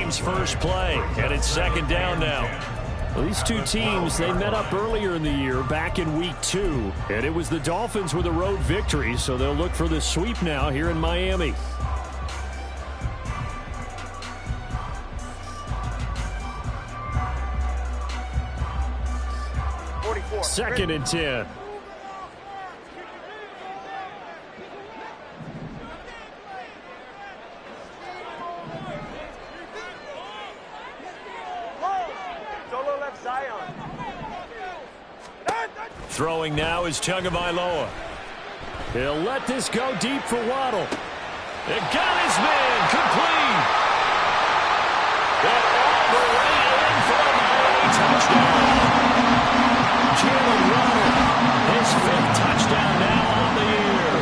game's first play, and it's second down now. Well, these two teams, they met up earlier in the year, back in week 2, and it was the Dolphins with a road victory, so they'll look for the sweep now here in Miami. Second and 10. Throwing now is Tagovailoa. He'll let this go deep for Waddle. It got his man complete. And all the way in for a Miami touchdown. Jalen Waddle, his 5th touchdown now on the year.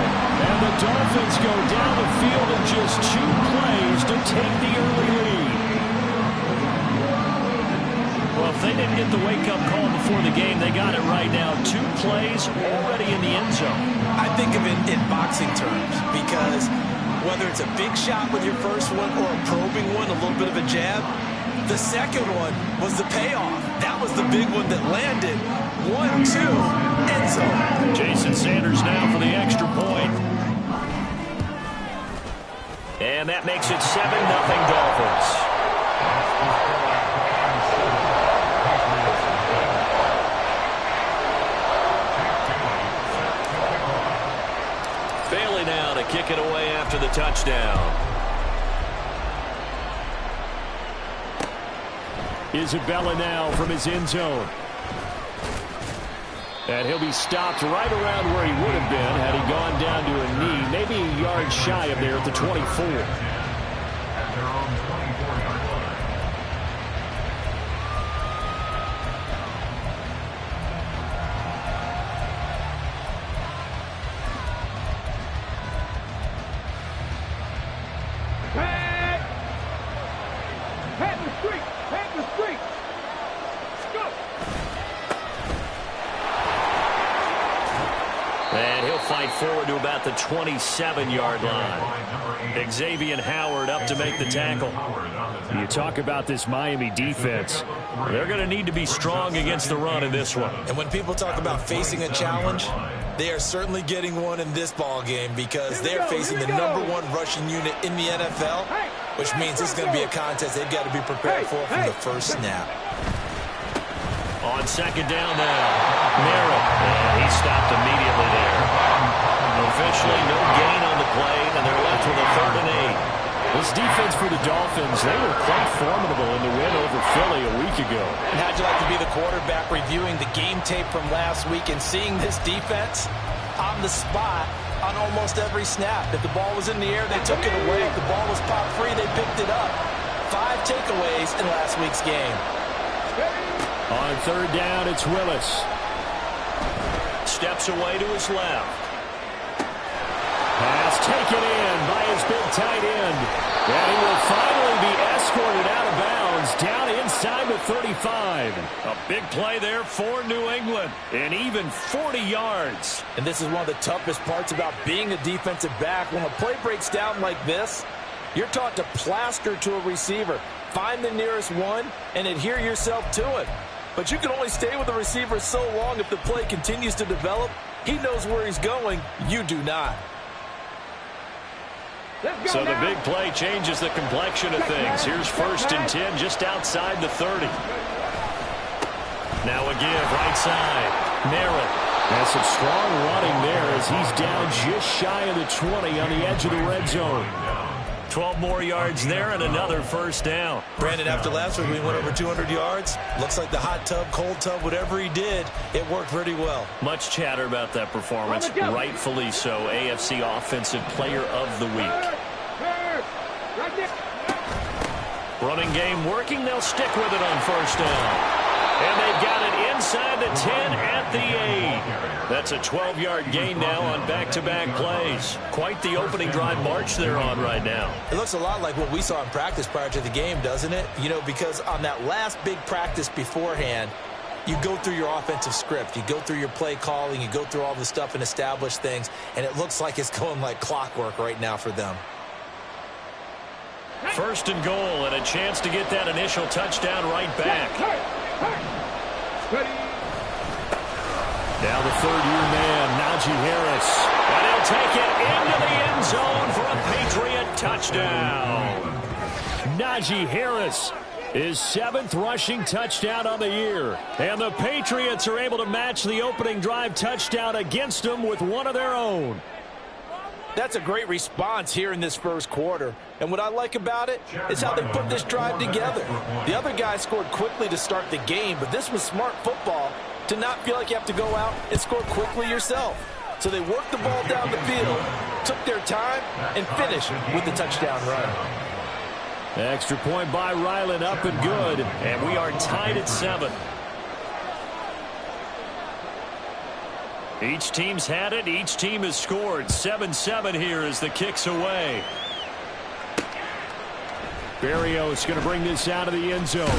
And the Dolphins go down the field in just 2 plays to take the early lead. Well, if they didn't get the wake-up call before the game, they got it right now. 2 plays already in the end zone. I think of it in boxing terms because whether it's a big shot with your first one or a probing one, a little bit of a jab, the second one was the payoff. That was the big one that landed. 1-2, end zone. Jason Sanders now for the extra point. And that makes it 7-0 Dolphins. Bailey now to kick it away after the touchdown. Isabella now from his end zone. And he'll be stopped right around where he would have been had he gone down to a knee, maybe a yard shy of there at the 24. Forward to about the 27-yard line. Xavier Howard up to make the tackle. You talk about this Miami defense. They're going to need to be strong against the run in this one. And when people talk about facing a challenge, they are certainly getting one in this ball game because they're facing the #1 rushing unit in the NFL, which means this is going to be a contest they've got to be prepared for from the first snap. On second down now, Merritt, and he stopped immediately there. Officially no gain on the play, and they're left with a 3rd and 8. This defense for the Dolphins, they were quite formidable in the win over Philly a week ago. And how'd you like to be the quarterback reviewing the game tape from last week and seeing this defense on the spot on almost every snap? If the ball was in the air, they took it away. If the ball was popped free, they picked it up. 5 takeaways in last week's game. On 3rd down, it's Willis. Steps away to his left. Pass taken in by his big tight end. And he will finally be escorted out of bounds down inside the 35. A big play there for New England. And even 40 yards. And this is one of the toughest parts about being a defensive back. When a play breaks down like this, you're taught to plaster to a receiver. Find the nearest one and adhere yourself to it. But you can only stay with the receiver so long if the play continues to develop. He knows where he's going. You do not. So the big play changes the complexion of things. Here's 1st and 10 just outside the 30. Now a give right side. Merritt. Has some strong running there as he's down just shy of the 20 on the edge of the red zone. 12 more yards there and another 1st down. Brandon, after last week we went over 200 yards. Looks like the hot tub, cold tub, whatever he did, it worked pretty well. Much chatter about that performance. Rightfully so. AFC Offensive Player of the Week. Running game working. They'll stick with it on 1st down. And they've got it inside the 10 at the 8. That's a 12-yard gain now on back-to-back plays. Quite the opening drive march they're on right now. It looks a lot like what we saw in practice prior to the game, doesn't it? You know, because on that last big practice beforehand, you go through your offensive script. You go through your play calling. You go through all the stuff and establish things. And it looks like it's going like clockwork right now for them. First and goal, and a chance to get that initial touchdown right back. Now the third-year man, Najee Harris. And he'll take it into the end zone for a Patriot touchdown. Najee Harris, his 7th rushing touchdown on the year. And the Patriots are able to match the opening drive touchdown against them with one of their own. That's a great response here in this first quarter. And what I like about it is how they put this drive together. The other guy scored quickly to start the game, but this was smart football to not feel like you have to go out and score quickly yourself. So they worked the ball down the field, took their time, and finished with the touchdown run. Extra point by Ryland, up and good. And we are tied at 7. Each team's had it. Each team has scored. 7-7 here as the kick's away. Berrios going to bring this out of the end zone.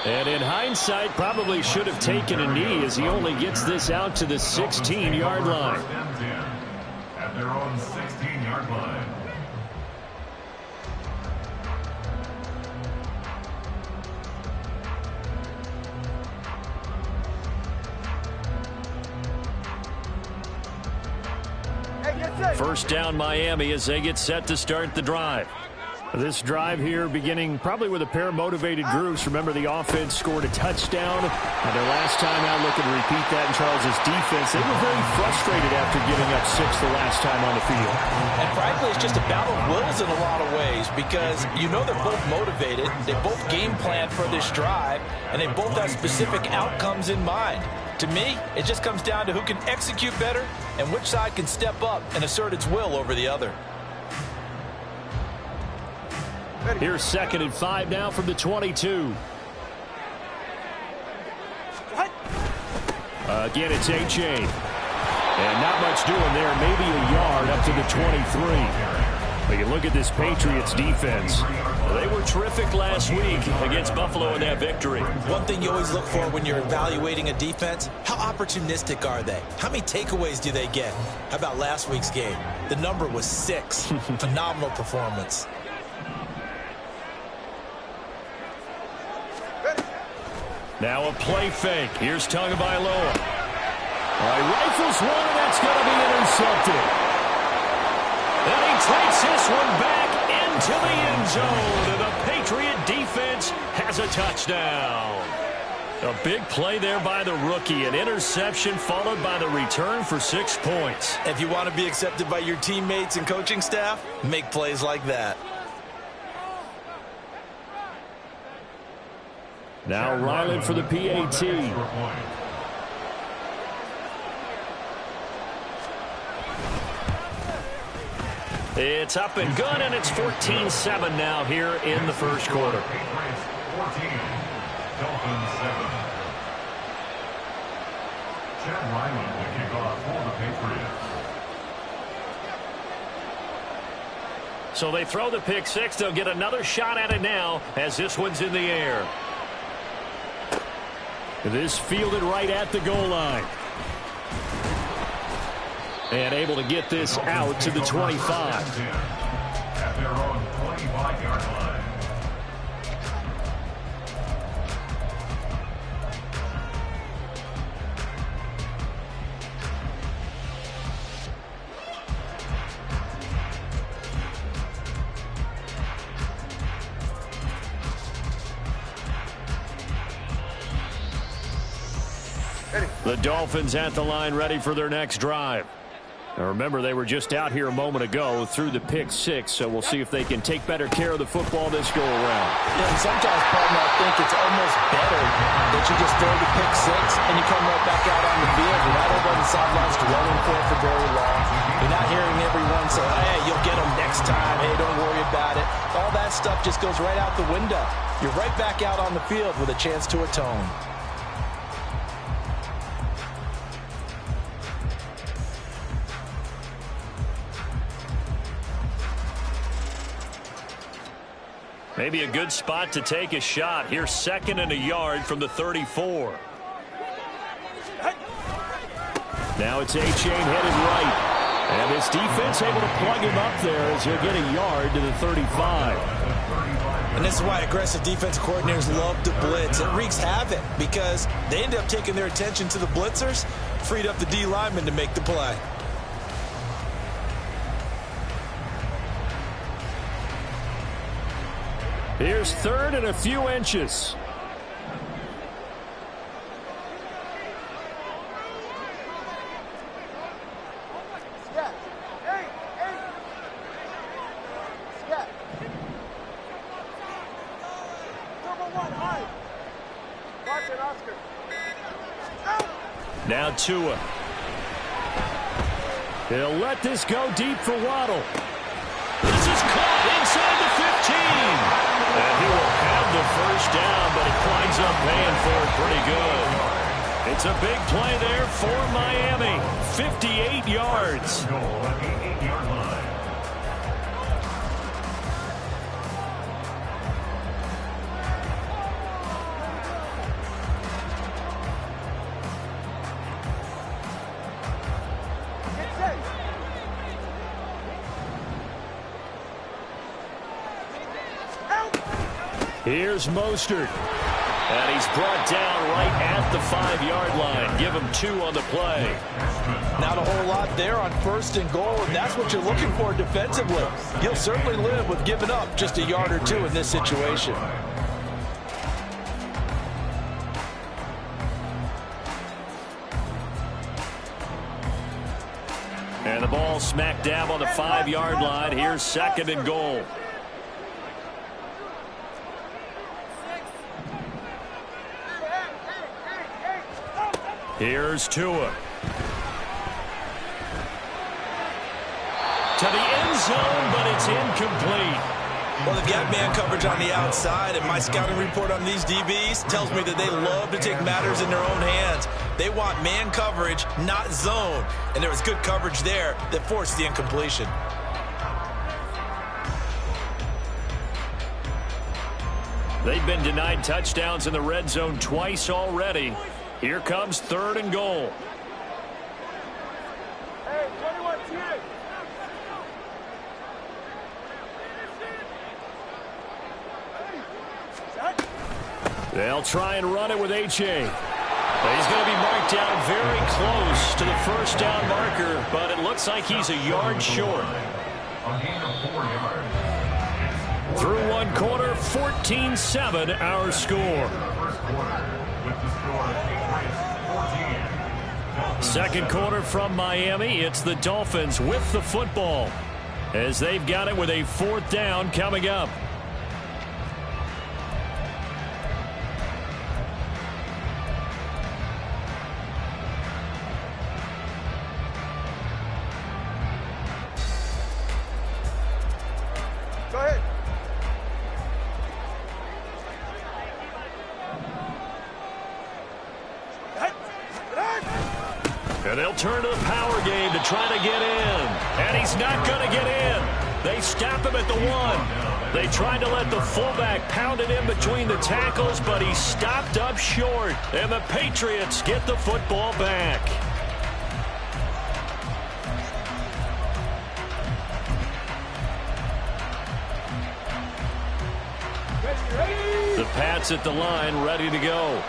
And in hindsight, probably should have taken a knee as he only gets this out to the 16-yard line. At their own 16-yard line. First down Miami as they get set to start the drive. This drive here beginning probably with a pair of motivated groups. Remember, the offense scored a touchdown. And their last time out, looking to repeat that in Charles's defense. They were very frustrated after giving up 6 the last time on the field. And frankly, it's just a battle of wills in a lot of ways because you know they're both motivated. They both game plan for this drive, and they both have specific outcomes in mind. To me, it just comes down to who can execute better and which side can step up and assert its will over the other. Here's 2nd and 5 now from the 22. Again, it's H.A. And not much doing there. Maybe a yard up to the 23. But you look at this Patriots defense. They were terrific last week against Buffalo in that victory. One thing you always look for when you're evaluating a defense, how opportunistic are they? How many takeaways do they get? How about last week's game? The number was 6. Phenomenal performance. Now a play fake. Here's Tagovailoa. All right, rifles one, and that's going to be intercepted. And he takes this one back into the end zone. And the Patriot defense has a touchdown. A big play there by the rookie. An interception followed by the return for 6 points. If you want to be accepted by your teammates and coaching staff, make plays like that. Now Ryland for the PAT. It's up and good, and it's 14-7 now here in the first quarter. 14, Dolphins 7. Chad Ryland to kick off for the Patriots. So they throw the pick six. They'll get another shot at it now as this one's in the air. This fielded right at the goal line. And able to get this out to the 25. At their own 25-yard line. The Dolphins at the line ready for their next drive. Now remember, they were just out here a moment ago through the pick six, so we'll see if they can take better care of the football this go around. Yeah, and sometimes, partner, I think it's almost better that you just throw the pick six and you come right back out on the field. You're not over on the sidelines dwelling for very long. You're not hearing everyone say, hey, you'll get them next time. Hey, don't worry about it. All that stuff just goes right out the window. You're right back out on the field with a chance to atone. Maybe a good spot to take a shot. Here's 2nd and a yard from the 34. Now it's A-Chain headed right. And this defense able to plug him up there as he'll get a yard to the 35. And this is why aggressive defensive coordinators love to blitz. It wreaks havoc because they end up taking their attention to the blitzers, freed up the D lineman to make the play. Here's third and a few inches. Now Tua. He'll let this go deep for Waddle. This is caught inside the 15. And he will have the first down, but he winds up paying for it pretty good. It's a big play there for Miami. 58 yards. Here's Mostert. And he's brought down right at the 5-yard line. Give him 2 on the play. Not a whole lot there on first and goal, and that's what you're looking for defensively. You'll certainly live with giving up just a yard or 2 in this situation. And the ball smack dab on the 5-yard line. Here's second and goal. Here's Tua. To the end zone, but it's incomplete. Well, they've got man coverage on the outside, and my scouting report on these DBs tells me that they love to take matters in their own hands. They want man coverage, not zone. And there was good coverage there that forced the incompletion. They've been denied touchdowns in the red zone twice already. Here comes third and goal. Hey, 21 TA. They'll try and run it with H.A. He's going to be marked down very close to the first down marker, but it looks like he's a yard short. Through one quarter, 14-7 our score. Second quarter from Miami. It's the Dolphins with the football as they've got it with a 4th down coming up. Go ahead. And they'll turn to the power game to try to get in. And he's not going to get in. They stop him at the 1. They tried to let the fullback pound it in between the tackles, but he stopped up short. And the Patriots get the football back. The Pats at the line, ready to go.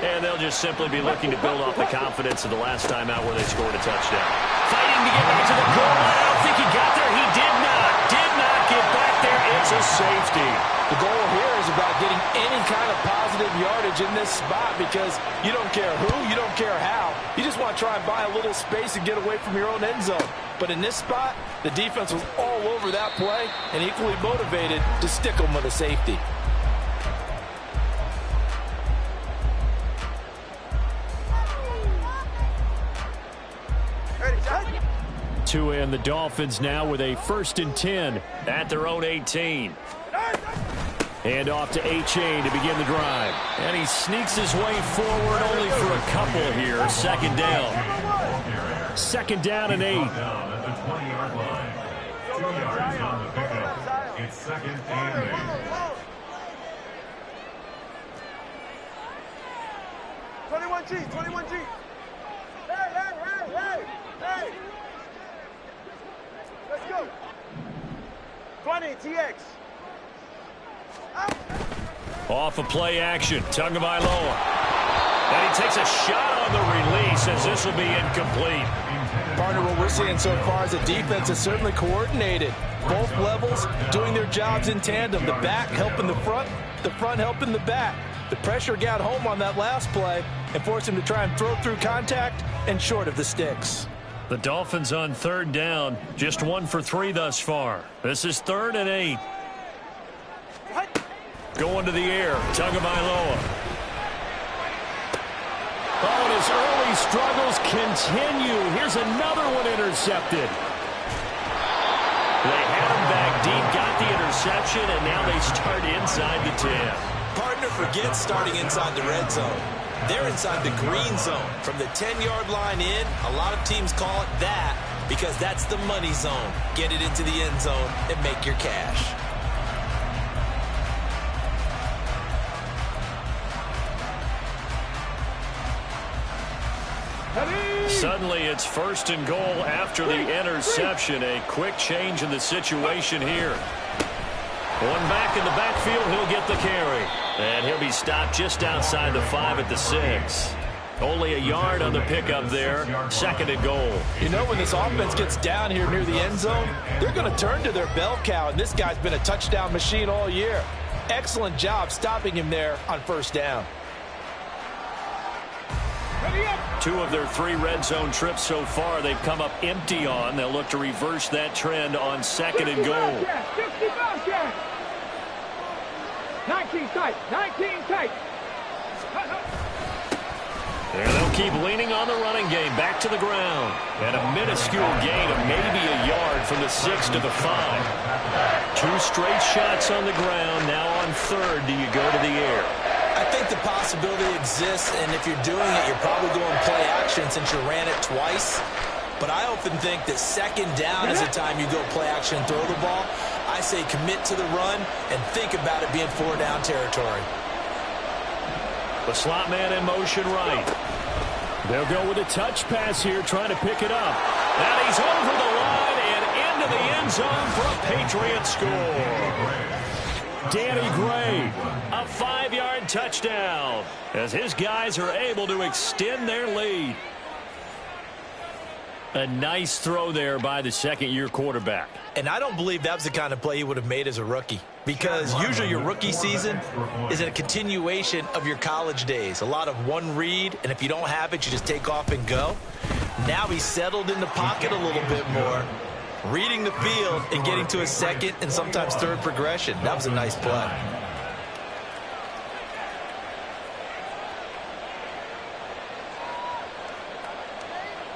And they'll just simply be looking to build off the confidence of the last time out where they scored a touchdown. Fighting to get back to the goal line. I don't think he got there. He did not get back there. It's a safety. The goal here is about getting any kind of positive yardage in this spot because you don't care who, you don't care how. You just want to try and buy a little space and get away from your own end zone. But in this spot, the defense was all over that play and equally motivated to stick them with a safety. Tua and the Dolphins now with a 1st and 10 at their own 18. Hand off to H.A. to begin the drive. And he sneaks his way forward only for a couple here. 2nd down. 2nd down and 8. At the 20-yard line. 2 yards on the pickup. It's 2nd and 8. 21G, 21G. Hey. Let's go. 20, TX. Off of play action. Tagovailoa. And he takes a shot on the release as this will be incomplete. Partner, what we're seeing so far is the defense is certainly coordinated. Both levels doing their jobs in tandem. The back helping the front helping the back. The pressure got home on that last play and forced him to try and throw through contact and short of the sticks. The Dolphins on third down. Just 1 for 3 thus far. This is 3rd and 8. Going to the air. Tagovailoa. Oh, and his early struggles continue. Here's another one intercepted. They had him back deep, got the interception, and now they start inside the 10. Partner, forget starting inside the red zone. They're inside the green zone. From the 10-yard line in, a lot of teams call it that because that's the money zone. Get it into the end zone and make your cash. Suddenly it's 1st and goal after the interception. A quick change in the situation here. One back in the backfield, he'll get the carry. And he'll be stopped just outside the 5 at the 6. Only a yard on the pickup there. 2nd and goal. You know, when this offense gets down here near the end zone, they're going to turn to their bell cow, and this guy's been a touchdown machine all year. Excellent job stopping him there on 1st down. 2 of their 3 red zone trips so far they've come up empty on. They'll look to reverse that trend on 2nd and goal. 19 tight, 19 tight. And they'll keep leaning on the running game. Back to the ground. And a minuscule gain of maybe a yard from the 6 to the 5. 2 straight shots on the ground. Now on 3rd, do you go to the air? I think the possibility exists, and if you're doing it, you're probably going play action since you ran it twice. But I often think that 2nd down is the time you go play action and throw the ball. I say commit to the run and think about it being 4-down territory. The slot man in motion right. They'll go with a touch pass here, trying to pick it up. And he's over the line and into the end zone for a Patriot score. Danny Gray, a 5-yard touchdown as his guys are able to extend their lead. A nice throw there by the 2nd-year quarterback. And I don't believe that was the kind of play he would have made as a rookie, because usually your rookie season is a continuation of your college days. A lot of one read, and if you don't have it, you just take off and go. Now he's settled in the pocket a little bit more, reading the field and getting to a 2nd and sometimes 3rd progression. That was a nice play.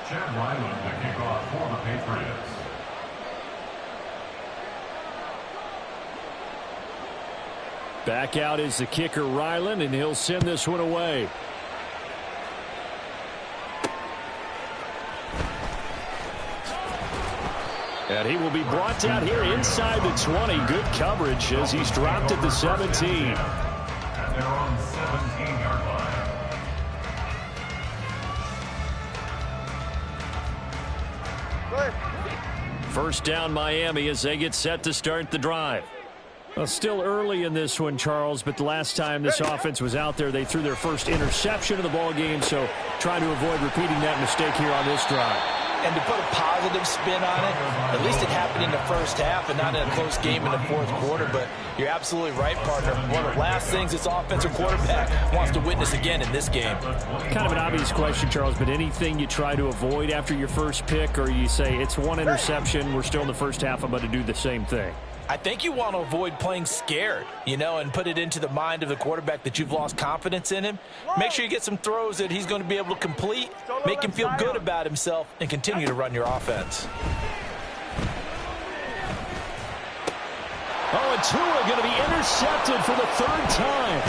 Chad Ryland to kick off for the Patriots. Back out is the kicker, Ryland, and he'll send this one away. And he will be brought down here inside the 20. Good coverage as he's dropped at the 17. And they're on 17-yard line. First down, Miami, as they get set to start the drive. Well, still early in this one, Charles, but the last time this offense was out there, they threw their first interception of the ball game, so trying to avoid repeating that mistake here on this drive. And to put a positive spin on it, at least it happened in the 1st half and not in a close game in the 4th quarter. But you're absolutely right, partner. One of the last things this offensive quarterback wants to witness again in this game. Kind of an obvious question, Charles, but anything you try to avoid after your first pick, or you say it's one interception, we're still in the 1st half, I'm going to do the same thing? I think you want to avoid playing scared, and put it into the mind of the quarterback that you've lost confidence in him. Make sure you get some throws that he's going to be able to complete, make him feel good about himself, and continue to run your offense. Oh, and Tua going to be intercepted for the 3rd time.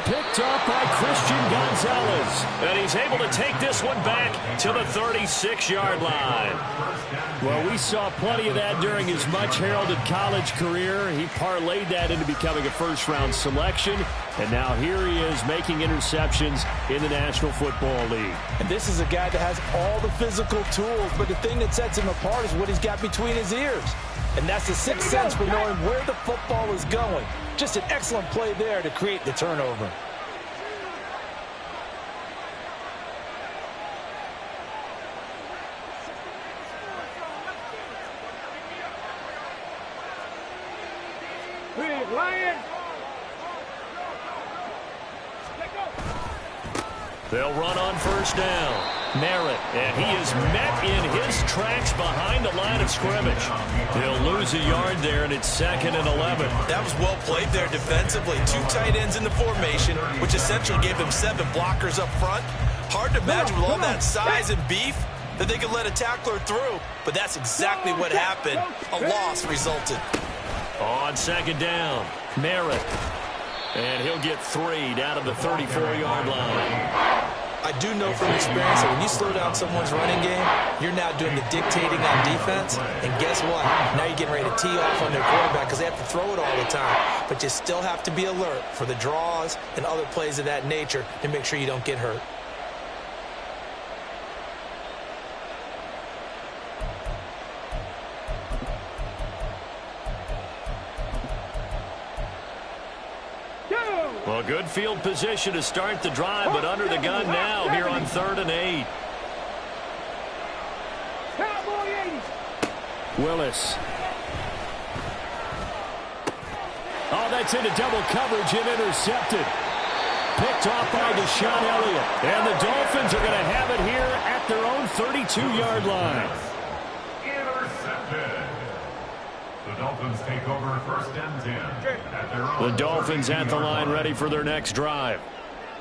Picked up by Christian Gonzalez. And he's able to take this one back to the 36-yard line. Well, we saw plenty of that during his much-heralded college career. He parlayed that into becoming a first-round selection. And now here he is making interceptions in the National Football League. And this is a guy that has all the physical tools, but the thing that sets him apart is what he's got between his ears. And that's the sixth sense for knowing where the football is going. Just an excellent play there to create the turnover. Big Lion. They'll run on first down. Merritt, and he is met in his tracks behind the line of scrimmage. He'll lose a yard there, and it's 2nd and 11. That was well played there defensively. 2 tight ends in the formation, which essentially gave them 7 blockers up front. Hard to imagine with all that size and beef that they could let a tackler through, but that's exactly what happened. A loss resulted. On 2nd down, Merritt. And he'll get 3 down to the 34-yard line. I do know from experience that when you slow down someone's running game, you're now doing the dictating on defense. And guess what? Now you're getting ready to tee off on their quarterback because they have to throw it all the time. But you still have to be alert for the draws and other plays of that nature to make sure you don't get hurt. Well, good field position to start the drive, but under the gun now here on 3rd and 8. Willis. Oh, that's into double coverage and intercepted. Picked off by Deshaun Elliott. And the Dolphins are going to have it here at their own 32-yard line. Intercepted. The Dolphins take over 1st and 10 at their own. The Dolphins at the line ready for their next drive.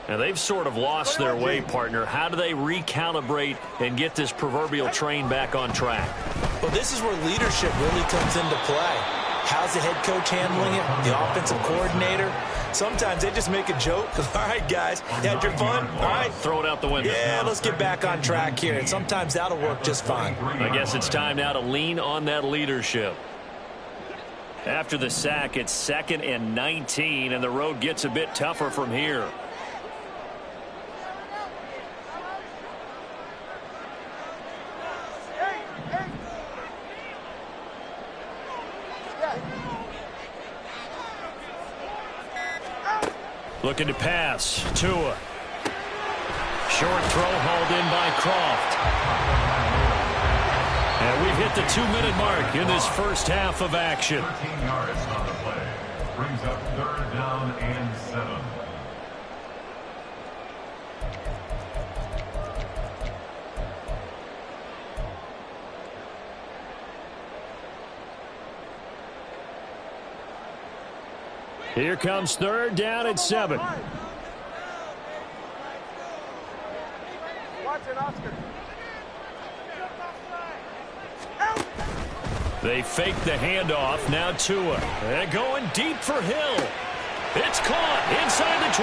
Now, they've sort of lost their way, partner. How do they recalibrate and get this proverbial train back on track? Well, this is where leadership really comes into play. How's the head coach handling it? The offensive coordinator? Sometimes they just make a joke. All right, guys, you had your fun? All right. Throw it out the window. Yeah, let's get back on track here. And sometimes that'll work just fine. I guess it's time now to lean on that leadership. After the sack, it's 2nd and 19, and the road gets a bit tougher from here. Looking to pass. Tua. Short throw hauled in by Croft. And we've hit the 2-minute mark in this first half of action. 13 yards on the play. Brings up 3rd down and 7. Here comes 3rd down and 7. They fake the handoff. Now Tua. They're going deep for Hill. It's caught inside the 25.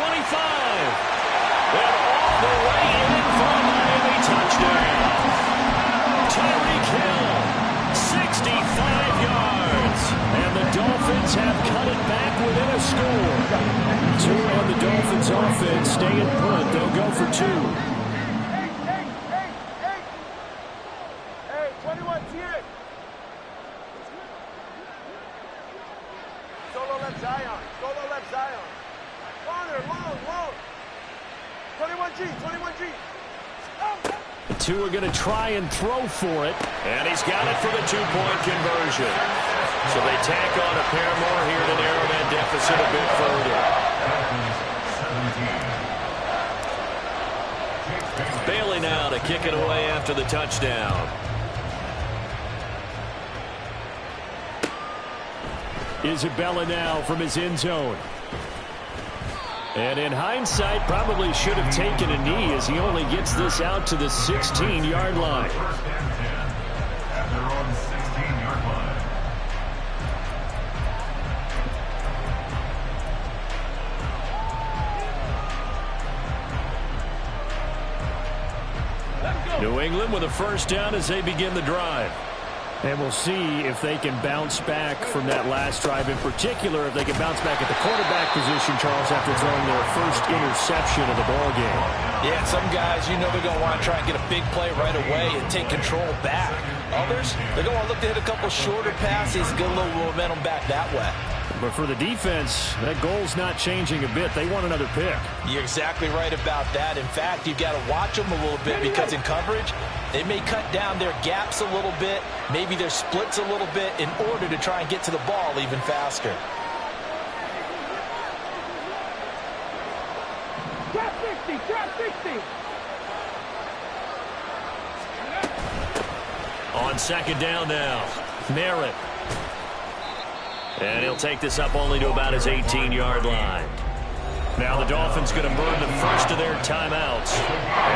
And all the way in for a Miami touchdown. Tyreek Hill, 65 yards. And the Dolphins have cut it back within a score. Tua and the Dolphins offense stay in put. They'll go for 2. Hey, 21, here. Solo left Zion. Solo left Zion. Corner, long. 21G, 21G. The two are going to try and throw for it. And he's got it for the 2-point conversion. So they tack on a pair more here to narrow that deficit a bit further. Bailey now to kick it away after the touchdown. Isabella now from his end zone. And in hindsight, probably should have taken a knee as he only gets this out to the 16-yard line. 1st and 10 at their own 16-yard line. New England with a 1st down as they begin the drive. And we'll see if they can bounce back from that last drive. In particular, if they can bounce back at the quarterback position, Charles, after throwing their first interception of the ballgame. Yeah, some guys, you know they're going to want to try and get a big play right away and take control back. Others, they're going to look to hit a couple shorter passes, get a little momentum back that way. But for the defense, that goal's not changing a bit. They want another pick. You're exactly right about that. In fact, you've got to watch them a little bit because in coverage, they may cut down their gaps a little bit, maybe their splits a little bit in order to try and get to the ball even faster. Drop 60, drop 60. On second down now, Merritt. And he'll take this up only to about his 18-yard line. Now the Dolphins going to burn the first of their timeouts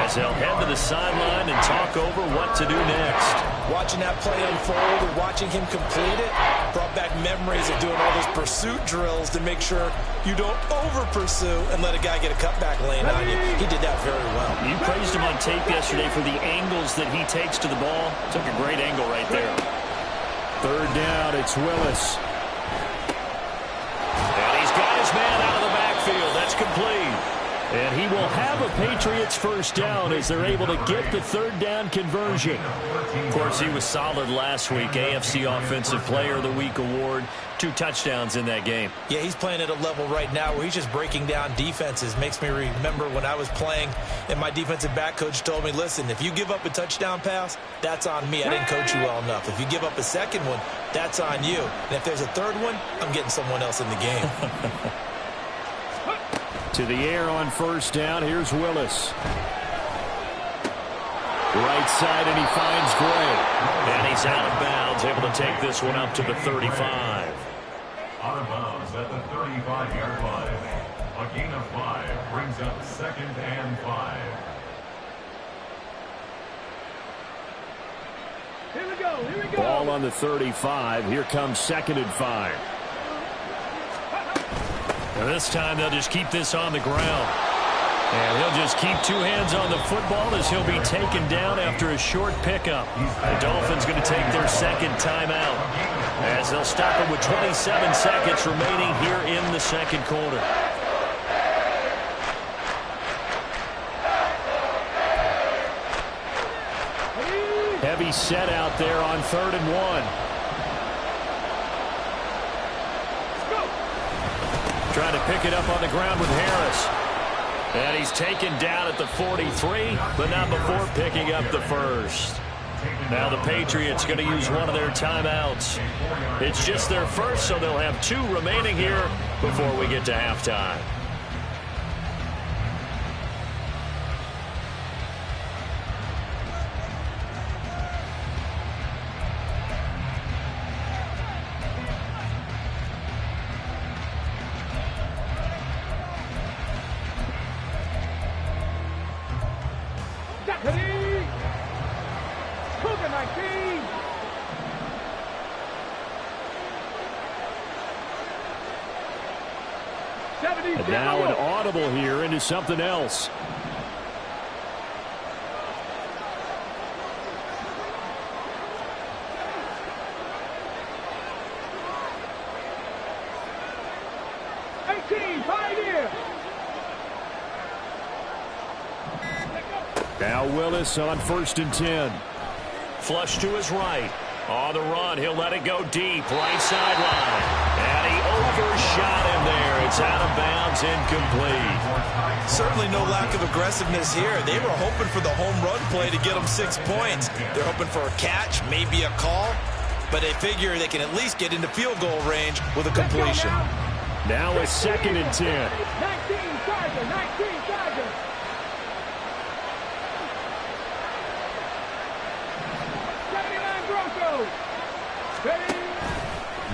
as they'll head to the sideline and talk over what to do next. Watching that play unfold and watching him complete it brought back memories of doing all those pursuit drills to make sure you don't over-pursue and let a guy get a cutback lane on you. He did that very well. You praised him on tape yesterday for the angles that he takes to the ball. Took a great angle right there. Third down, it's Willis. And he's got his man out of the backfield. That's complete. And he will have a Patriots first down as they're able to get the third down conversion. Of course, he was solid last week. AFC Offensive Player of the Week award. 2 touchdowns in that game. Yeah, he's playing at a level right now where he's just breaking down defenses. Makes me remember when I was playing and my defensive back coach told me, listen, if you give up a touchdown pass, that's on me. I didn't coach you well enough. If you give up a second one, that's on you. And if there's a third one, I'm getting someone else in the game. To the air on first down. Here's Willis. Right side, and he finds Gray. And he's out of bounds, able to take this one up to the 35. Out of bounds at the 35-yard line. A gain of 5 brings up 2nd and 5. Here we go, here we go. Ball on the 35. Here comes 2nd and 5. And this time they'll just keep this on the ground. And he'll just keep 2 hands on the football as he'll be taken down after a short pickup. The Dolphins going to take their second timeout as they'll stop it with 27 seconds remaining here in the second quarter. Heavy set out there on 3rd and 1. Trying to pick it up on the ground with Harris. And he's taken down at the 43, but not before picking up the first. Now the Patriots going to use one of their timeouts. It's just their first, so they'll have 2 remaining here before we get to halftime. And now an audible here into something else. Now Willis on 1st and 10. Flush to his right. On the run, he'll let it go deep. Right sideline. And he overshot him there. It's out of bounds, incomplete. Certainly no lack of aggressiveness here. They were hoping for the home run play to get them 6 points. They're hoping for a catch, maybe a call. But they figure they can at least get into field goal range with a completion. Now a 2nd and 10. 19 Tiger, 19 Tiger.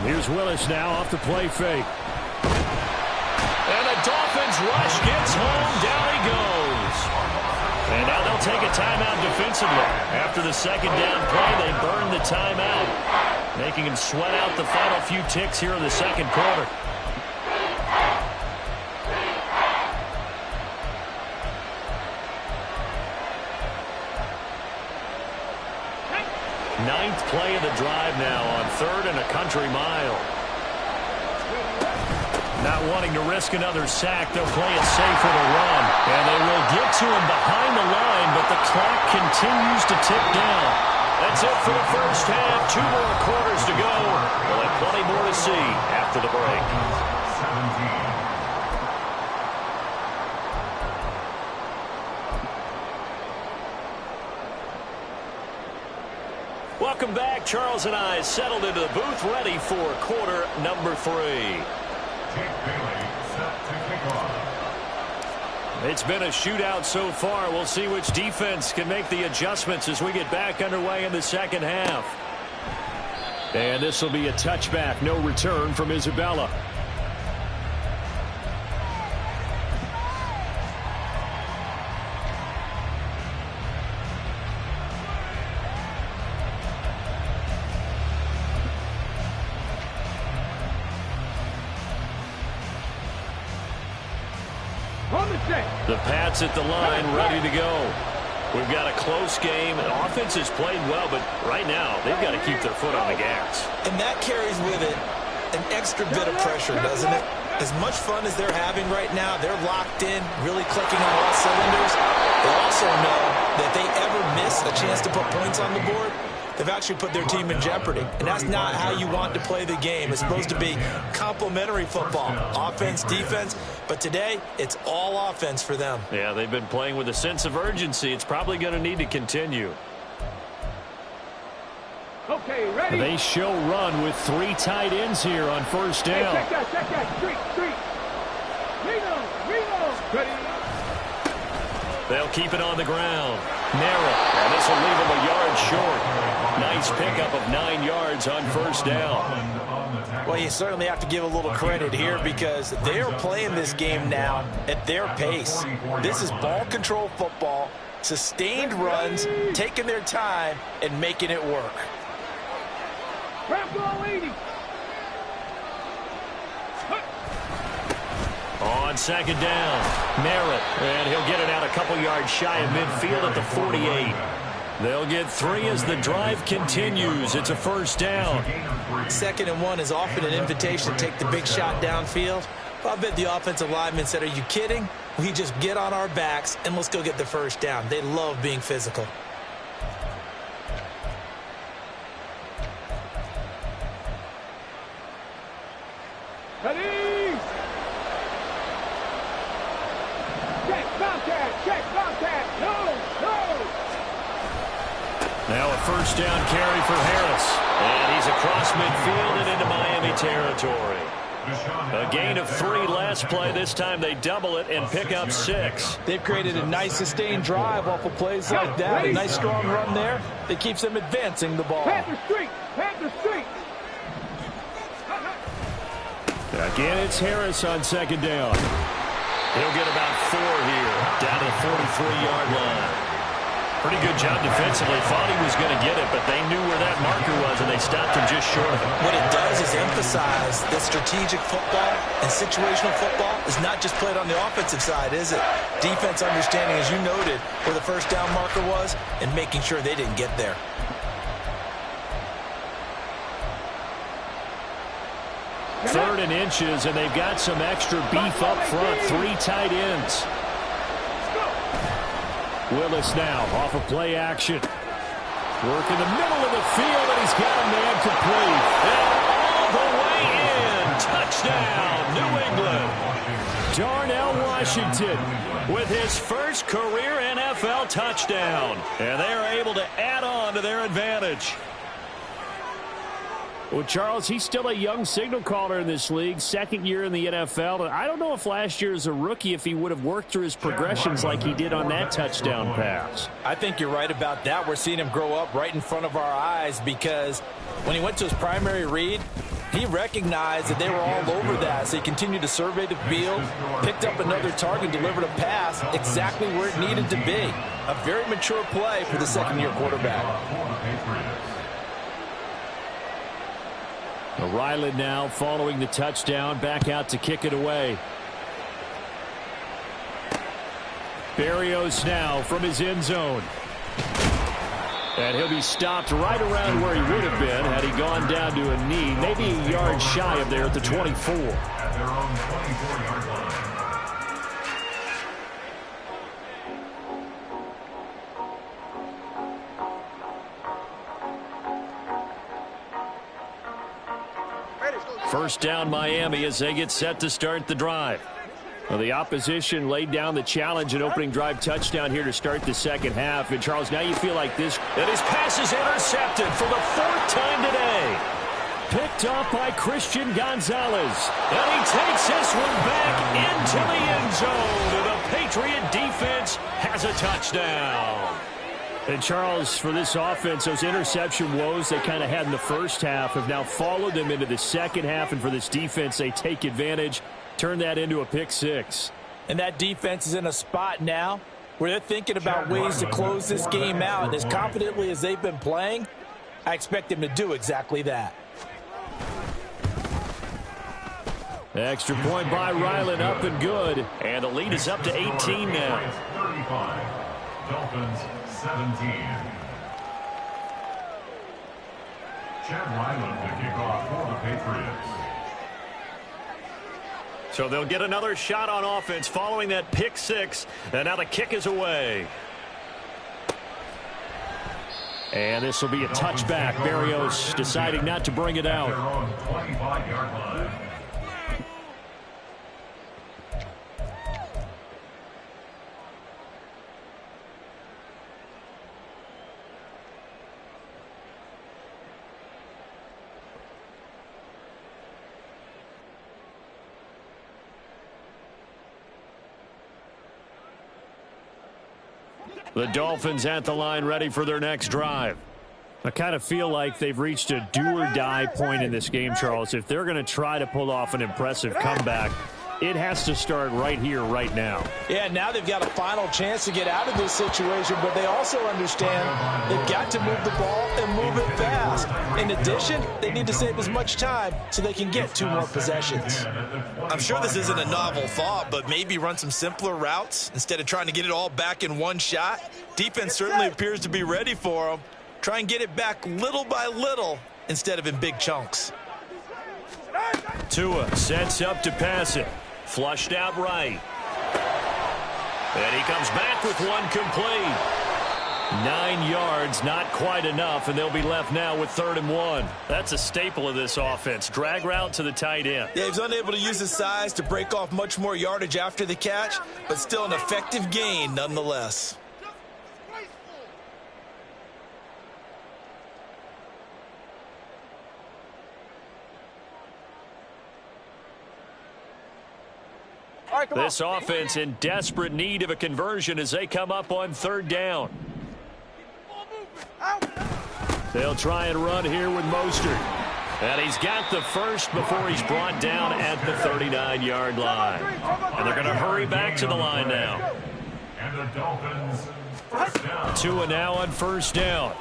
Here's Willis now off the play fake. And the Dolphins rush gets home. Down he goes. And now they'll take a timeout defensively. After the second down play, they burn the timeout, making him sweat out the final few ticks here in the second quarter. Ninth play of the drive now on 3rd and a country mile. Not wanting to risk another sack, they'll play it safe with a run. And they will get to him behind the line, but the clock continues to tick down. That's it for the first half. 2 more quarters to go. We'll have plenty more to see after the break. 17. Welcome back. Charles and I settled into the booth, ready for quarter number 3. Jake Bailey set to kick off. It's been a shootout so far. We'll see which defense can make the adjustments as we get back underway in the second half. And this will be a touchback. No return from Isabella. The Pats at the line, ready to go. We've got a close game. The offense has played well, but right now they've got to keep their foot on the gas. And that carries with it an extra bit of pressure, doesn't it? As much fun as they're having right now, they're locked in, really clicking on all cylinders. They also know that if they ever miss a chance to put points on the board, they've actually put their team in jeopardy. And that's not how you want to play the game. It's supposed to be complementary football, offense, defense. But today, it's all offense for them. Yeah, they've been playing with a sense of urgency. It's probably going to need to continue. Okay, ready? They show run with 3 tight ends here on first down. Hey, check that. Street. Reno. Ready? They'll keep it on the ground. Narrow. And this will leave them a yard short. Nice pickup of 9 yards on first down. Well, you certainly have to give a little credit here because they are playing this game now at their pace. This is ball control football, sustained runs, taking their time, and making it work. On second down, Merritt, and he'll get it out a couple yards shy of midfield at the 48. They'll get 3 as the drive continues. It's a first down. 2nd and 1 is often an invitation to take the big shot downfield. Well, I bet the offensive lineman said, are you kidding? We just get on our backs and let's go get the first down. They love being physical. Ready? Check contact. No. Now a first down carry for Harris. And he's across midfield and into Miami territory. A gain of 3 last play. This time they double it and pick up 6. They've created a nice sustained drive off of plays like that. A nice strong run there that keeps them advancing the ball. Panther Street. Again, it's Harris on second down. He'll get about 4 here, down to the 43-yard line. Pretty good job defensively. Thought he was going to get it, but they knew where that marker was, and they stopped him just short of it. What it does is emphasize that strategic football and situational football is not just played on the offensive side, is it? Defense understanding, as you noted, where the first down marker was and making sure they didn't get there. Third and inches, and they've got some extra beef up front. 3 tight ends. Willis now off of play action. Work in the middle of the field, and he's got a man complete. And all the way in. Touchdown, New England. Darnell Washington with his first career NFL touchdown. And they're able to add on to their advantage. Well, Charles, he's still a young signal caller in this league, 2nd year in the NFL. And I don't know if last year as a rookie, if he would have worked through his progressions like he did on that touchdown pass. I think you're right about that. We're seeing him grow up right in front of our eyes because when he went to his primary read, he recognized that they were all over that. So he continued to survey the field, picked up another target, delivered a pass exactly where it needed to be. A very mature play for the 2nd-year quarterback. Ryland now following the touchdown, back out to kick it away. Berrios now from his end zone. And he'll be stopped right around where he would have been had he gone down to a knee, maybe a yard shy of there at the 24. At their own 24-yard line. First down Miami as they get set to start the drive. Well, the opposition laid down the challenge and opening drive touchdown here to start the second half. And, Charles, now you feel like this. And his pass is intercepted for the 4th time today. Picked off by Christian Gonzalez. And he takes this one back into the end zone. And the Patriot defense has a touchdown. And, Charles, for this offense, those interception woes they kind of had in the first half have now followed them into the second half. And for this defense, they take advantage, turn that into a pick six. And that defense is in a spot now where they're thinking about ways to close this game out. And as confidently as they've been playing, I expect them to do exactly that. Extra point by Ryland, up and good. And the lead is up to 18 now. 35. Dolphins 17. Chad Ryland to kick off for the Patriots. So they'll get another shot on offense following that pick six. And now the kick is away. And this will be a touchback. Berrios deciding not to bring it out. 25-yard line. The Dolphins at the line ready for their next drive. I kind of feel like they've reached a do-or-die point in this game, Charles. If they're going to try to pull off an impressive comeback, it has to start right here, right now. Yeah, now they've got a final chance to get out of this situation, but they also understand they've got to move the ball and move it fast. In addition, they need to save as much time so they can get 2 more possessions. I'm sure this isn't a novel thought, but maybe run some simpler routes instead of trying to get it all back in one shot. Defense certainly appears to be ready for them. Try and get it back little by little instead of in big chunks. Tua sets up to pass it. Flushed out right. And he comes back with one complete. 9 yards, not quite enough, and they'll be left now with 3rd and 1. That's a staple of this offense. Drag route to the tight end. Yeah, he's unable to use his size to break off much more yardage after the catch, but still an effective gain nonetheless. This offense in desperate need of a conversion as they come up on 3rd down. They'll try and run here with Mostert. And he's got the first before he's brought down at the 39-yard line. And they're going to hurry back to the line now. And the Dolphins first down. Tua now on 1st down.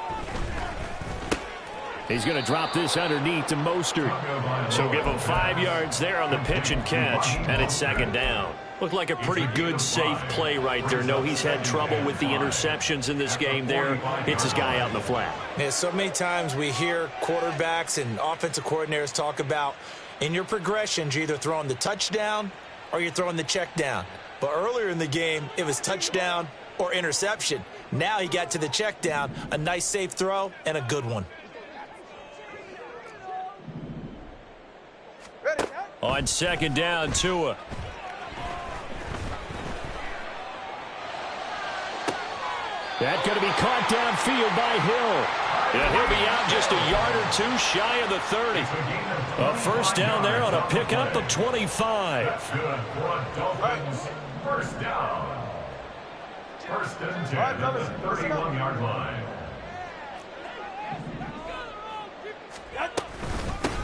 He's going to drop this underneath to Mostert. So give him 5 yards there on the pitch and catch, and it's 2nd down. Looked like a pretty good, safe play right there. No, he's had trouble with the interceptions in this game there. Hits his guy out in the flat. Yeah, so many times we hear quarterbacks and offensive coordinators talk about in your progressions, you're either throwing the touchdown or you're throwing the check down. But earlier in the game, it was touchdown or interception. Now he got to the check down, a nice safe throw, and a good one. On 2nd down, Tua. That's going to be caught downfield by Hill. And he'll be out just a yard or 2 shy of the 30. A 1st down there on a pickup of 25. Good for Dolphins. First down. 1st and 10 at the 31-yard line.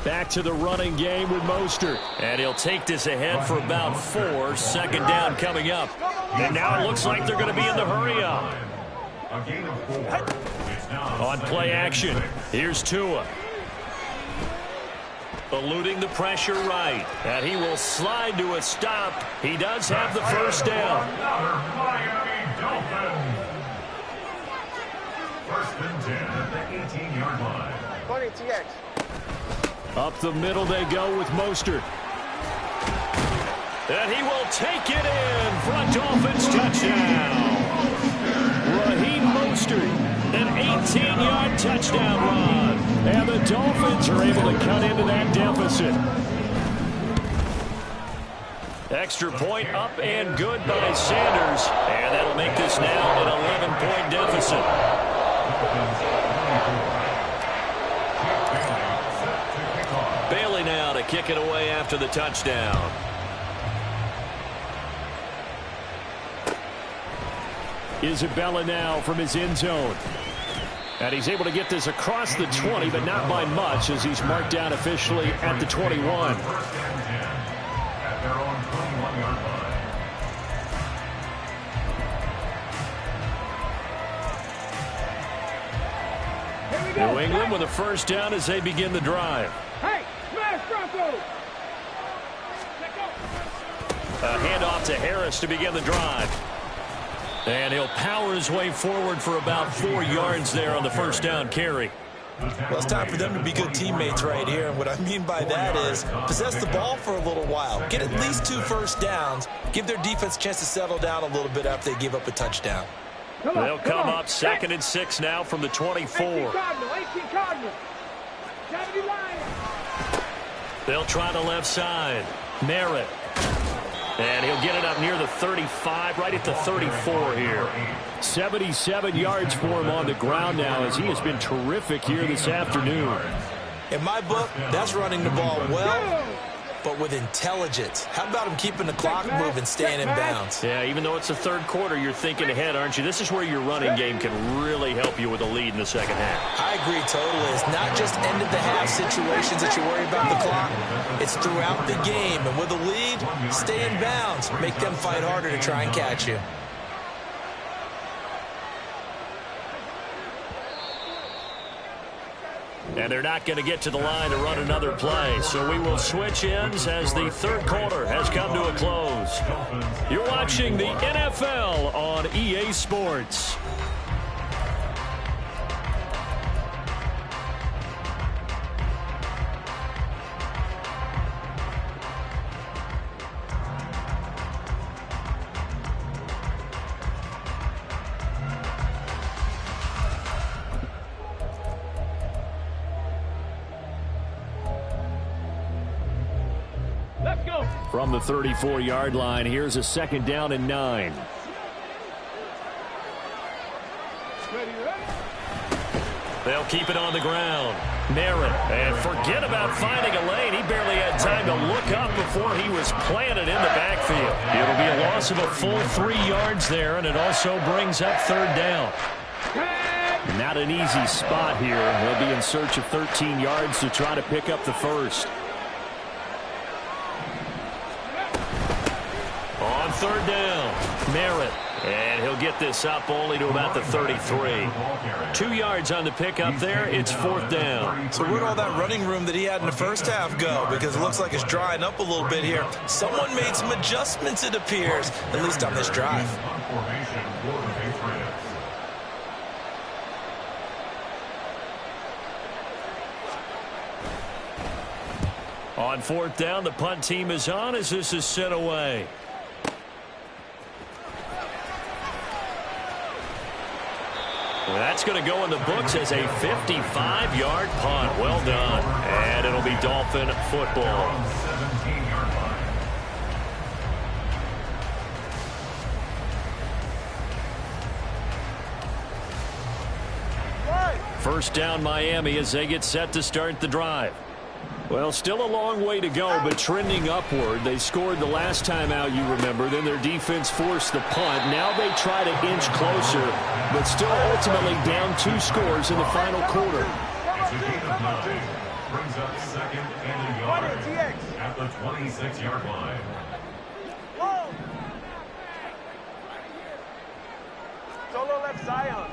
Back to the running game with Mostert. And he'll take this ahead for about 4. 2nd down coming up. And now it looks like they're going to be in the hurry-up. A gain of 4. It's now On play action, here's Tua. Eluding the pressure right. And he will slide to a stop. He does have the 1st down. Another Miami Dolphin. 1st and 10 at the 18-yard line. 20 TX. Up the middle they go with Mostert. And he will take it in for a Dolphins touchdown. Raheem Mostert, an 18-yard touchdown run. And the Dolphins are able to cut into that deficit. Extra point up and good by Sanders. And that'll make this now an 11-point deficit. Bailey now to kick it away after the touchdown. Isabella now from his end zone. And he's able to get this across the 20, but not by much as he's marked down officially at the 21. New England with a first down as they begin the drive. Hey, smash Broncos! A handoff to Harris to begin the drive. And he'll power his way forward for about 4 yards there on the first down carry. Well, it's time for them to be good teammates right here. And what I mean by that is possess the ball for a little while. Get at least 2 first downs. Give their defense a chance to settle down a little bit after they give up a touchdown. They'll come up 2nd and 6 now from the 24. They'll try the left side. Merritt. And he'll get it up near the 35, right at the 34 here. 77 yards for him on the ground now as he has been terrific here this afternoon. In my book, that's running the ball well, but with intelligence. How about him keeping the clock moving, staying in bounds? Yeah, even though it's the third quarter, you're thinking ahead, aren't you? This is where your running game can really help you with a lead in the second half. I agree totally. It's not just end of the half situations that you worry about the clock. It's throughout the game. And with a lead, stay in bounds. Make them fight harder to try and catch you. And they're not going to get to the line to run another play. So we will switch ends as the third quarter has come to a close. You're watching the NFL on EA Sports. From the 34-yard line, here's a 2nd down and 9. They'll keep it on the ground. Merritt, and forget about finding a lane. He barely had time to look up before he was planted in the backfield. It'll be a loss of a full 3 yards there, and it also brings up 3rd down. Not an easy spot here. They'll be in search of 13 yards to try to pick up the first. On 3rd down, Merritt. And he'll get this up only to about the 33. 2 yards on the pickup there. It's 4th down. So where'd all that running room that he had in the first half go? Because it looks like it's drying up a little bit here. Someone made some adjustments, it appears, at least on this drive. On 4th down, the punt team is on as this is sent away. That's going to go in the books as a 55-yard punt. Well done. And it'll be Dolphin football. First down, Miami, as they get set to start the drive. Well, still a long way to go, but trending upward. They scored the last time out, you remember. Then their defense forced the punt. Now they try to inch closer, but still ultimately down 2 scores in the final quarter. It's a gain of 9. Brings up 2nd and a yard at the 26-yard line. Solo left Zion.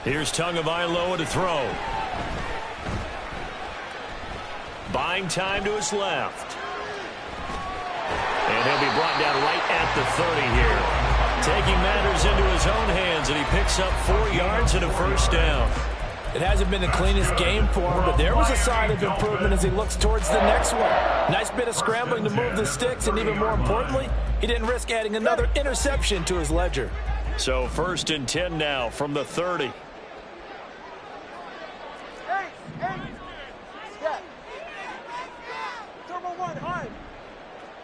Here's Tagovailoa to throw. Buying time to his left. And he'll be brought down right at the 30 here. Taking matters into his own hands, and he picks up 4 yards and a first down. It hasn't been the cleanest game for him, but there was a sign of improvement as he looks towards the next one. Nice bit of scrambling to move the sticks, and even more importantly, he didn't risk adding another interception to his ledger. So 1st and 10 now from the 30.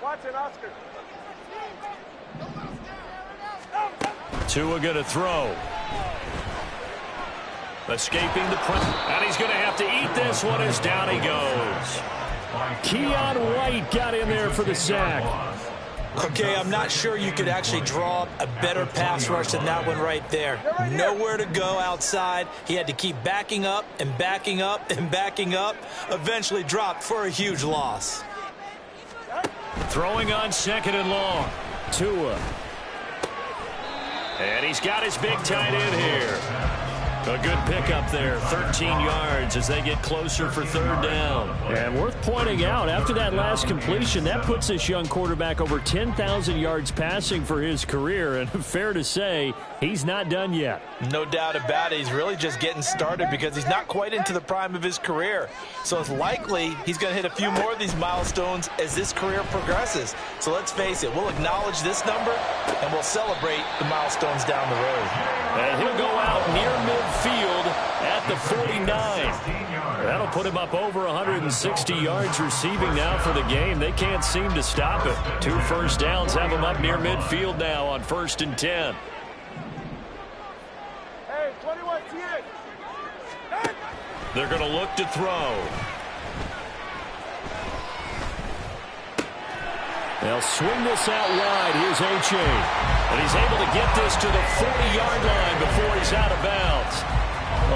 Watch it, Tua going to throw. Escaping the press. And he's going to have to eat this one as down he goes. Keon White got in there for the sack. Okay, I'm not sure you could actually draw up a better pass rush than that one right there. Nowhere to go outside. He had to keep backing up and backing up and backing up. Eventually dropped for a huge loss. Throwing on 2nd and long. Tua. And he's got his big tight end here. A good pickup there, 13 yards as they get closer for 3rd down. And worth pointing out, after that last completion, that puts this young quarterback over 10,000 yards passing for his career. And fair to say, he's not done yet. No doubt about it. He's really just getting started because he's not quite into the prime of his career. So it's likely he's going to hit a few more of these milestones as this career progresses. So let's face it, we'll acknowledge this number and we'll celebrate the milestones down the road. And he'll go out near midfield at the 49. That'll put him up over 160 yards receiving now for the game. They can't seem to stop it. 2 first downs have him up near midfield now on 1st and 10. Hey, 21 TX. They're going to look to throw. They'll swing this out wide. Here's H.A. And he's able to get this to the 40-yard line before he's out of bounds.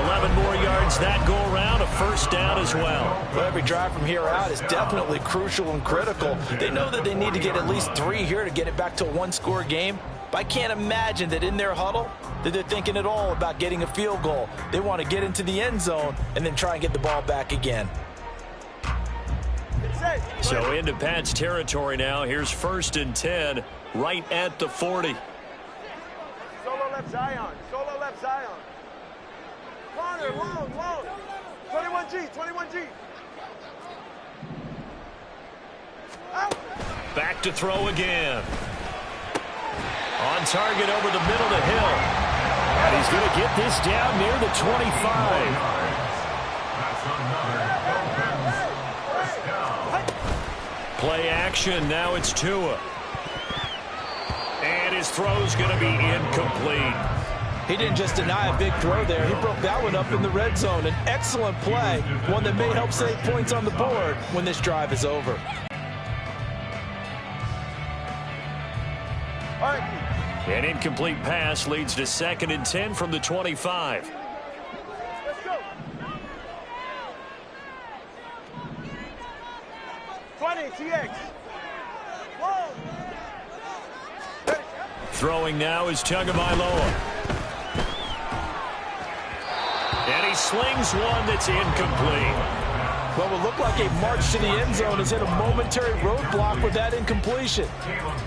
11 more yards that go around, a first down as well. Well, every drive from here out is definitely crucial and critical. They know that they need to get at least 3 here to get it back to a 1-score game. But I can't imagine that in their huddle that they're thinking at all about getting a field goal. They want to get into the end zone and then try and get the ball back again. So into Pat's territory now. Here's 1st and 10 right at the 40. Solo left Zion. Solo left Zion. Corner, long. 21G, 21G. Out. Back to throw again. On target over the middle to Hill. And he's going to get this down near the 25. Play action. Now it's Tua. And his throw's going to be incomplete. He didn't just deny a big throw there. He broke that one up in the red zone. An excellent play, one that may help save points on the board when this drive is over. An incomplete pass leads to 2nd and 10 from the 25. Let's go. 20 TX. Whoa. Throwing now is Tagovailoa. And he slings one that's incomplete. What would look like a march to the end zone is hit a momentary roadblock with that incompletion.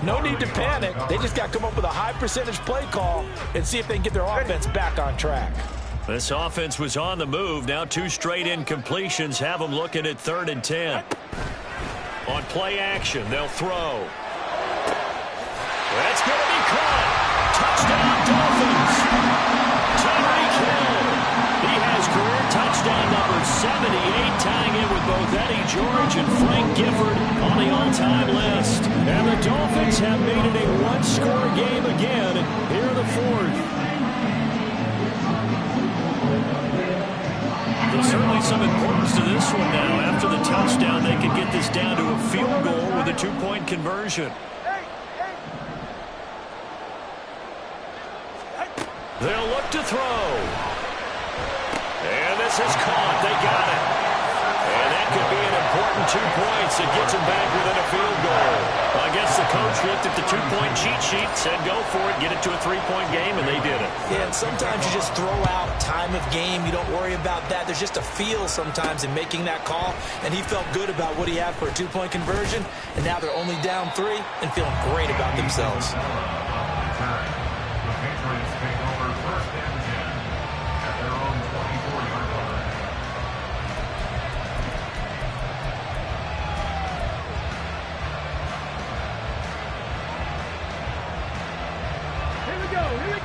No need to panic. They just got to come up with a high percentage play call and see if they can get their offense back on track. This offense was on the move. Now 2 straight incompletions have them looking at 3rd and 10. On play action, they'll throw. That's going to be caught. Touchdown, Dolphins. Tyreek Hill. He has career touchdown number 78, tying it with both Eddie George and Frank Gifford on the all-time list. And the Dolphins have made it a 1-score game again here in the 4th. There's certainly some importance to this one now. After the touchdown, they could get this down to a field goal with a 2-point conversion. They'll look to throw. And this is caught. They got it. And that could be an important 2 points that gets them back within a field goal. I guess the coach looked at the 2-point cheat sheet, said go for it, get it to a 3-point game, and they did it. Yeah, and sometimes you just throw out time of game. You don't worry about that. There's just a feel sometimes in making that call, and he felt good about what he had for a 2-point conversion, and now they're only down 3 and feeling great about themselves.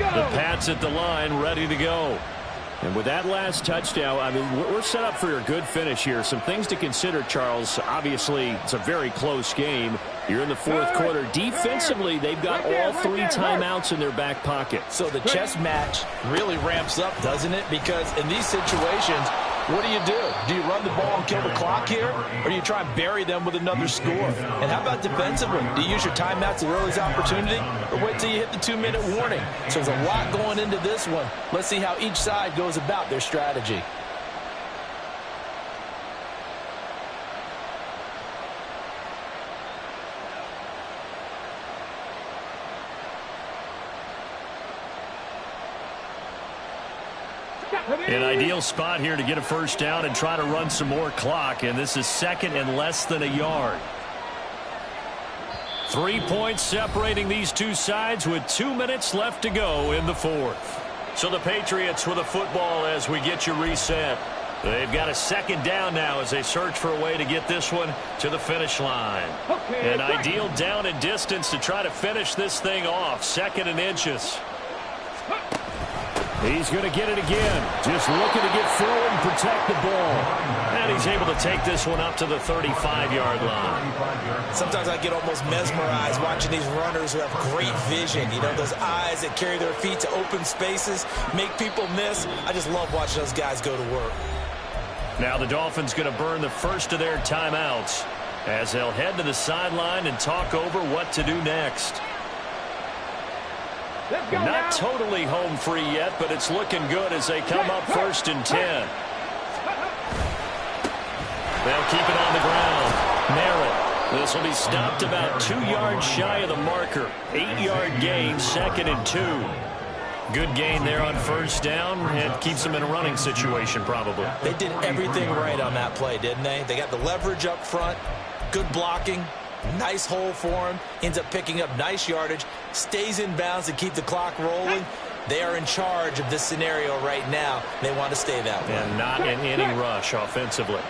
The Pats at the line, ready to go. And with that last touchdown, I mean, we're set up for a good finish here. Some things to consider, Charles. Obviously, it's a very close game. Here in the fourth quarter, defensively, they've got all 3 timeouts in their back pocket. So the chess match really ramps up, doesn't it? Because in these situations, what do? Do you run the ball and kill the clock here? Or do you try and bury them with another score? And how about defensively? Do you use your timeouts at early's opportunity? Or wait till you hit the 2-minute warning? So there's a lot going into this one. Let's see how each side goes about their strategy. An ideal spot here to get a first down and try to run some more clock, and this is second and less than a yard. 3 points separating these two sides with 2 minutes left to go in the fourth. So the Patriots with a football as we get you reset. They've got a second down now as they search for a way to get this one to the finish line. An ideal down and distance to try to finish this thing off. 2nd and inches. He's going to get it again. Just looking to get through and protect the ball. And he's able to take this one up to the 35-yard line. Sometimes I get almost mesmerized watching these runners who have great vision. You know, those eyes that carry their feet to open spaces, make people miss. I just love watching those guys go to work. Now the Dolphins going to burn the first of their timeouts as they'll head to the sideline and talk over what to do next. Not totally home free yet, but it's looking good as they come up 1st and 10. They'll keep it on the ground. Merritt. This will be stopped about 2 yards shy of the marker. 8-yard gain, 2nd and 2. Good gain there on first down, and keeps them in a running situation probably. They did everything right on that play, didn't they? They got the leverage up front, good blocking. Nice hole for him. Ends up picking up nice yardage. Stays in bounds to keep the clock rolling. They are in charge of this scenario right now. They want to stay that way. And not in any rush offensively.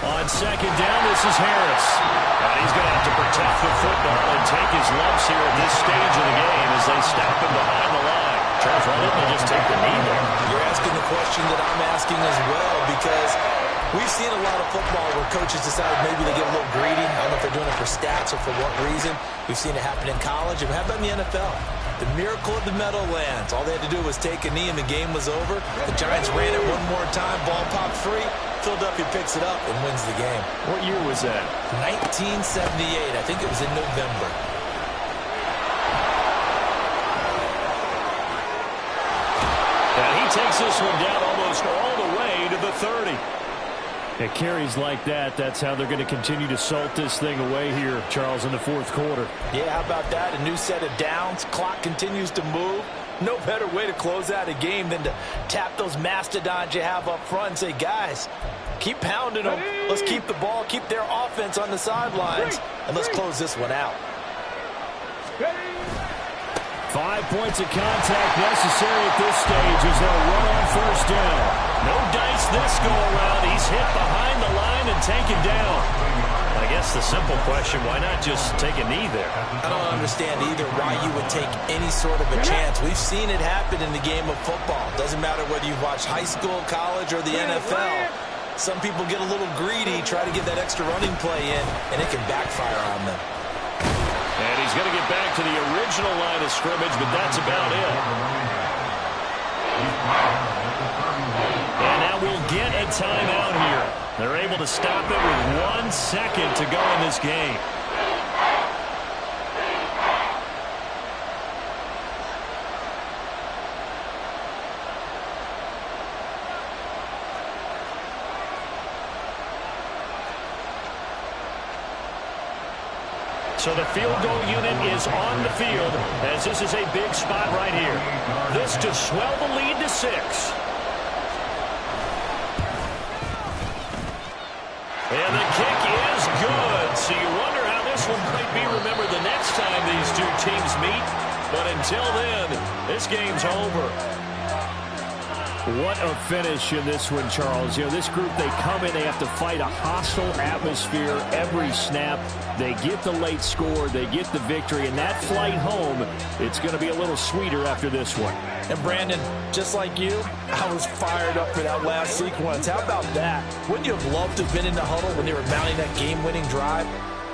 On second down, this is Harris. And he's going to have to protect the football and take his lumps here at this stage of the game as they stop him behind the line. Charles, why didn't they just take the knee there? You're asking the question that I'm asking as well, because we've seen a lot of football where coaches decide maybe they get a little greedy. I don't know if they're doing it for stats or for what reason. We've seen it happen in college. And how about in the NFL? The miracle of the Meadowlands. All they had to do was take a knee and the game was over. The Giants ran it one more time. Ball popped free. Philadelphia picks it up and wins the game. What year was that? 1978. I think it was in November. And he takes this one down almost all the way to the 30. At carries like that, that's how they're going to continue to salt this thing away here, Charles, in the fourth quarter. Yeah, how about that? A new set of downs. Clock continues to move. No better way to close out a game than to tap those mastodons you have up front and say, guys, keep pounding them. Let's keep the ball, keep their offense on the sidelines, and let's close this one out. 5 points of contact necessary at this stage as they'll run on first down. No dice this go around. He's hit behind the line and taken down. I guess the simple question, why not just take a knee there? I don't understand either why you would take any sort of a chance. We've seen it happen in the game of football. Doesn't matter whether you've watched high school, college, or the NFL. Some people get a little greedy, try to get that extra running play in, and it can backfire on them. And he's going to get back to the original line of scrimmage, but that's about it. And now we'll get a timeout here. They're able to stop it with 1 second to go in this game. So the field goal unit is on the field as this is a big spot right here. This to swell the lead to 6. And the kick is good. So you wonder how this one might be remembered the next time these two teams meet. But until then, this game's over. What a finish in this one, Charles. You know, this group, they come in, they have to fight a hostile atmosphere every snap. They get the late score, they get the victory, and that flight home, it's going to be a little sweeter after this one. And Brandon, just like you, I was fired up for that last sequence. How about that? Wouldn't you have loved to have been in the huddle when they were mounting that game-winning drive?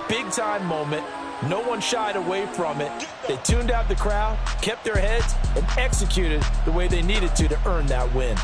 Big-time moment. No one shied away from it. They tuned out the crowd, kept their heads, and executed the way they needed to earn that win.